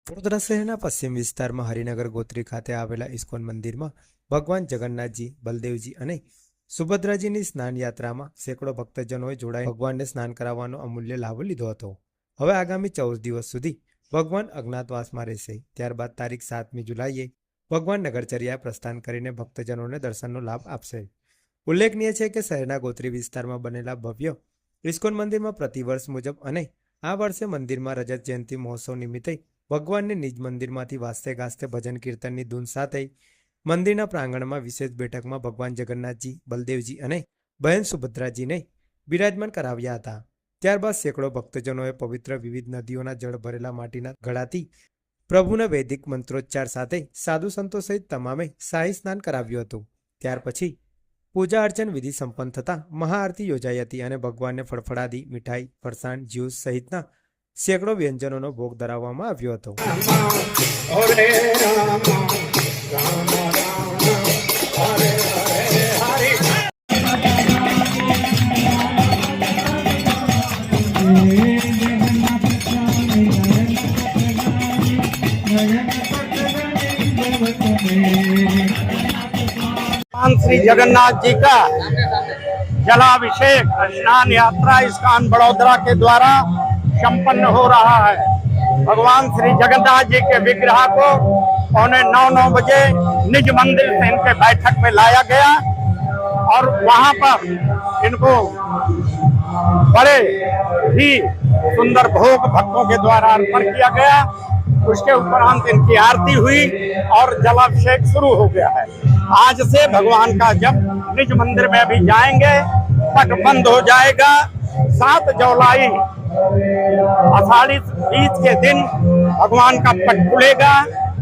વડોદરા શહેરના પશ્ચિમ વિસ્તારમાં હરિનગર ગોત્રી ખાતે આવેલા ઇસ્કોન મંદિરમાં ભગવાન જગન્નાથજી, બલદેવજી અને સુભદ્રાજીની સ્નાન યાત્રામાં સેંકડો ભક્તજનોએ જોડાઈ ભગવાનને સ્નાન કરાવવાનો અમૂલ્ય લાભ લીધો હતો। હવે આગામી 14 દિવસ સુધી ભગવાન અજ્ઞાતવાસમાં રહેશે। ત્યારબાદ તારીખ 7મી જુલાઈએ ભગવાન નગરચર્યાએ પ્રસ્થાન કરીને ભક્તજનોને દર્શનનો લાભ આપશે। ઉલ્લેખનીય છે કે શહેરના ગોત્રી વિસ્તારમાં બનેલા ભવ્ય ઇસ્કોન મંદિરમાં પ્રતિવર્ષ મુજબ અને આ વર્ષે મંદિરમાં રજત જયંતિ મહોત્સવ નિમિત્તે ભગવાનને નિજ મંદિરમાંથી વાજતે ગાજતે ભજન કીર્તનની ધૂન સાથે મંદિરના પ્રાંગણમાં વિશેષ બેઠકમાં ભગવાન જગન્નાથજી, બલદેવજી અને બહેન સુભદ્રાજીને બિરાજમાન કરાવ્યા હતા। ત્યારબાદ સેંકડો ભક્તજનોએ પવિત્ર વિવિધ નદીઓના જળ ભરેલા માટીના ઘડાથી પ્રભુના વૈદિક મંત્રોચ્ચાર સાથે સાધુ સંતો સહિત તમામે શાહી સ્નાન કરાવ્યું હતું। ત્યાર પછી પૂજા અર્ચન વિધિ સંપન્ન થતાં મહાઆરતી યોજાઈ હતી અને ભગવાનને ફળફળાદી, મીઠાઈ, ફરસાણ, જ્યુસ સહિતના સેંકડો વ્યંજનોનો ભોગ ધરાવવામાં આવ્યો હતો। भगवान श्री जगन्नाथ जी का जलाभिषेक स्नान यात्रा इस्कॉन बड़ौदा के द्वारा संपन्न हो रहा है। भगवान श्री जगन्नाथ जी के विग्रह को 9:45 बजे निज मंदिर से इनके बैठक में लाया गया और वहां पर इनको बड़े ही सुंदर भोग भक्तों के द्वारा अर्पण किया गया। उसके उपरांत इनकी आरती हुई और जलाभिषेक शुरू हो गया है। आज से भगवान का जब निज मंदिर में भी जाएंगे पट बंद हो जाएगा। 7 जुलाई आषाढ़ी बीज के दिन भगवान का पट खुलेगा।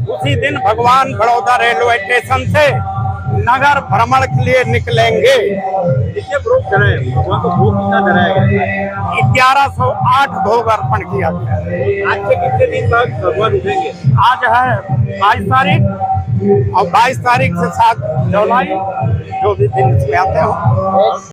उसी दिन भगवान बड़ौदा रेलवे स्टेशन से नगर भ्रमण के लिए निकलेंगे। कितने भोग चढ़ाए भगवान को? भोग कितना चढ़ाया गया? 1108 भोग अर्पण किया गया। आज से कितने दिन तक भगवान रुकेंगे? आज है 22 तारीख और 22 तारीख से 7 जुलाई जो भी दिन इसमें आते हो।